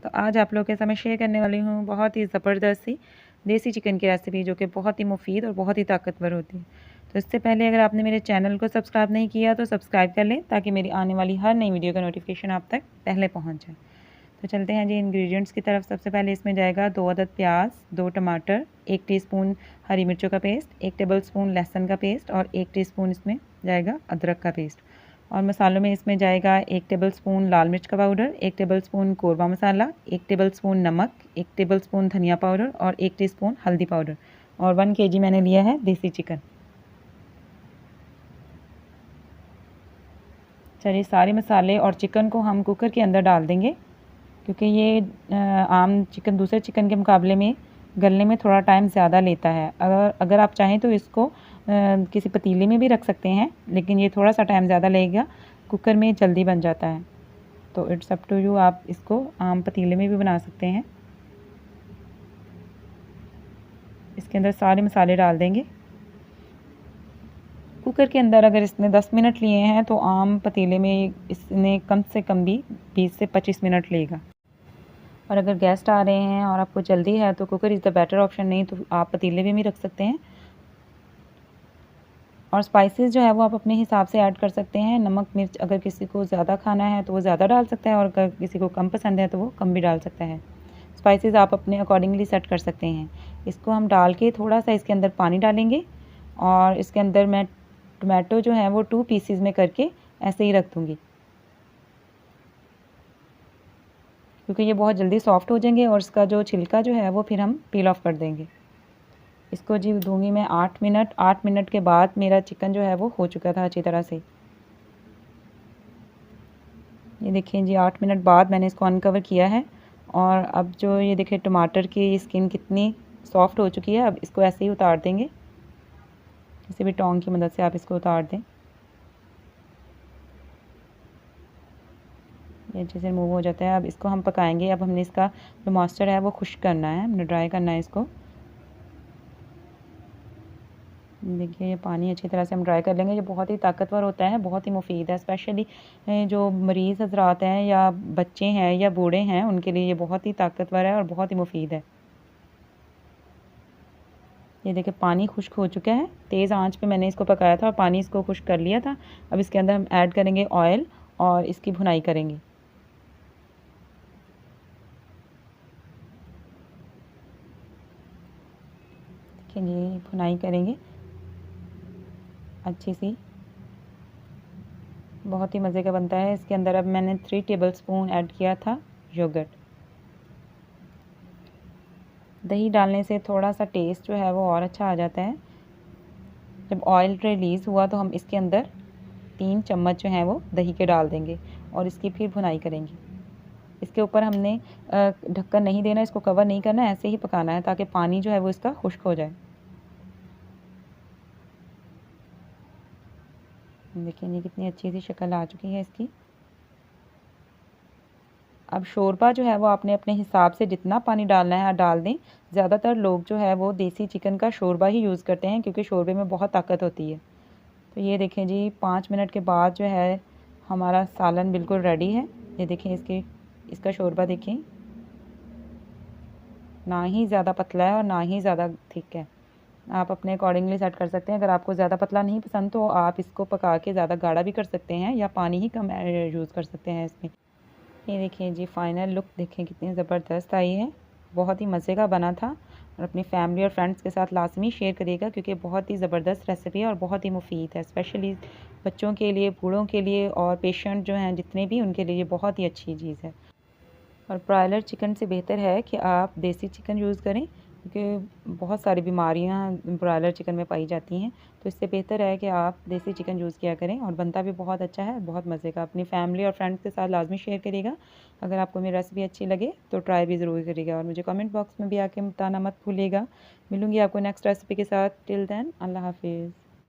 तो आज आप लोगों के साथ मैं शेयर करने वाली हूँ बहुत ही ज़बरदस्त सी देसी चिकन की रेसिपी, जो कि बहुत ही मुफीद और बहुत ही ताकतवर होती है। तो इससे पहले अगर आपने मेरे चैनल को सब्सक्राइब नहीं किया तो सब्सक्राइब कर लें, ताकि मेरी आने वाली हर नई वीडियो का नोटिफिकेशन आप तक पहले पहुँच जाए। तो चलते हैं जी इंग्रेडिएंट्स की तरफ। सबसे पहले इसमें जाएगा 2 अदद प्याज, 2 टमाटर, 1 टीस्पून हरी मिर्चों का पेस्ट, 1 टेबलस्पून लहसुन का पेस्ट और 1 टीस्पून इसमें जाएगा अदरक का पेस्ट। और मसालों में इसमें जाएगा 1 टेबलस्पून लाल मिर्च का पाउडर, 1 टेबलस्पून कोरबा मसाला, 1 टेबलस्पून नमक, 1 टेबलस्पून धनिया पाउडर और 1 टीस्पून हल्दी पाउडर और 1 kg मैंने लिया है देसी चिकन। चलिए सारे मसाले और चिकन को हम कुकर के अंदर डाल देंगे, क्योंकि ये आम चिकन दूसरे चिकन के मुकाबले में गलने में थोड़ा टाइम ज़्यादा लेता है। अगर आप चाहें तो इसको किसी पतीले में भी रख सकते हैं, लेकिन ये थोड़ा सा टाइम ज़्यादा लगेगा। कुकर में जल्दी बन जाता है, तो इट्स अप टू यू, आप इसको आम पतीले में भी बना सकते हैं। इसके अंदर सारे मसाले डाल देंगे। कुकर के अंदर अगर इसने 10 मिनट लिए हैं तो आम पतीले में इसने कम से कम भी 20 से 25 मिनट लेगा। और अगर गेस्ट आ रहे हैं और आपको जल्दी है तो cooker is the better option, नहीं तो आप पतीले में भी रख सकते हैं। और स्पाइसेस जो है वो आप अपने हिसाब से ऐड कर सकते हैं। नमक मिर्च अगर किसी को ज़्यादा खाना है तो वो ज़्यादा डाल सकता है, और अगर किसी को कम पसंद है तो वो कम भी डाल सकता है। स्पाइसेस आप अपने अकॉर्डिंगली सेट कर सकते हैं। इसको हम डाल के थोड़ा सा इसके अंदर पानी डालेंगे, और इसके अंदर मैं टोमेटो जो है वो 2 पीसीज में करके ऐसे ही रख दूँगी, क्योंकि ये बहुत जल्दी सॉफ्ट हो जाएंगे और इसका जो छिलका जो है वो फिर हम पील ऑफ कर देंगे। इसको जी दूंगी मैं 8 मिनट। 8 मिनट के बाद मेरा चिकन जो है वो हो चुका था अच्छी तरह से। ये देखिए जी 8 मिनट बाद मैंने इसको अनकवर किया है, और अब जो ये देखिए टमाटर की स्किन कितनी सॉफ्ट हो चुकी है। अब इसको ऐसे ही उतार देंगे, किसी भी टोंग की मदद से आप इसको उतार दें। ये अच्छे से रिमूव हो जाता है। अब इसको हम पकाएंगे। अब हमने इसका जो मॉइस्चर है वो खुश्क करना है, हमने ड्राई करना है इसको। देखिए ये पानी अच्छी तरह से हम ड्राई कर लेंगे। ये बहुत ही ताकतवर होता है, बहुत ही मुफीद है। स्पेशली जो मरीज़ हजरात हैं या बच्चे हैं या बूढ़े हैं, उनके लिए ये बहुत ही ताकतवर है और बहुत ही मुफीद है। ये देखिए पानी खुश्क हो चुका है। तेज़ आंच पे मैंने इसको पकाया था और पानी इसको खुश्क कर लिया था। अब इसके अंदर हम ऐड करेंगे ऑयल और इसकी भुनाई करेंगे। देखिए ये भुनाई करेंगे अच्छी सी, बहुत ही मज़े का बनता है। इसके अंदर अब मैंने 3 टेबलस्पून ऐड किया था योगर्ट। दही डालने से थोड़ा सा टेस्ट जो है वो और अच्छा आ जाता है। जब ऑयल रिलीज़ हुआ तो हम इसके अंदर 3 चम्मच जो हैं वो दही के डाल देंगे और इसकी फिर भुनाई करेंगे। इसके ऊपर हमने ढक्कन नहीं देना, इसको कवर नहीं करना, ऐसे ही पकाना है ताकि पानी जो है वो इसका खुश्क हो जाए। देखिए ये कितनी अच्छी सी शक्ल आ चुकी है इसकी। अब शोरबा जो है वो आपने अपने हिसाब से जितना पानी डालना है डाल दें। ज़्यादातर लोग जो है वो देसी चिकन का शोरबा ही यूज़ करते हैं, क्योंकि शोरबे में बहुत ताकत होती है। तो ये देखें जी 5 मिनट के बाद जो है हमारा सालन बिल्कुल रेडी है। ये देखें इसका शोरबा देखें, ना ही ज़्यादा पतला है और ना ही ज़्यादा थिक है। आप अपने अकॉर्डिंगली सेट कर सकते हैं। अगर आपको ज़्यादा पतला नहीं पसंद तो आप इसको पका के ज़्यादा गाढ़ा भी कर सकते हैं, या पानी ही कम यूज़ कर सकते हैं इसमें। ये देखिए जी फाइनल लुक देखें कितनी ज़बरदस्त आई है। बहुत ही मज़े का बना था, और अपनी फैमिली और फ्रेंड्स के साथ लाजमी शेयर करिएगा, क्योंकि बहुत ही ज़बरदस्त रेसिपी है और बहुत ही मुफीद है। स्पेशली बच्चों के लिए, बूढ़ों के लिए और पेशेंट जो हैं जितने भी, उनके लिए बहुत ही अच्छी चीज़ है। और ब्रॉयलर चिकन से बेहतर है कि आप देसी चिकन यूज़ करें, क्योंकि बहुत सारी बीमारियां ब्रॉयलर चिकन में पाई जाती हैं। तो इससे बेहतर है कि आप देसी चिकन यूज़ किया करें, और बनता भी बहुत अच्छा है, बहुत मज़े का। अपनी फैमिली और फ्रेंड्स के साथ लाजमी शेयर करिएगा। अगर आपको मेरी रेसिपी अच्छी लगे तो ट्राई भी ज़रूर करिएगा, और मुझे कमेंट बॉक्स में भी आके बताना मत भूलिएगा। मिलूँगी आपको नेक्स्ट रेसिपी के साथ। टिल देन अल्लाह हाफिज़।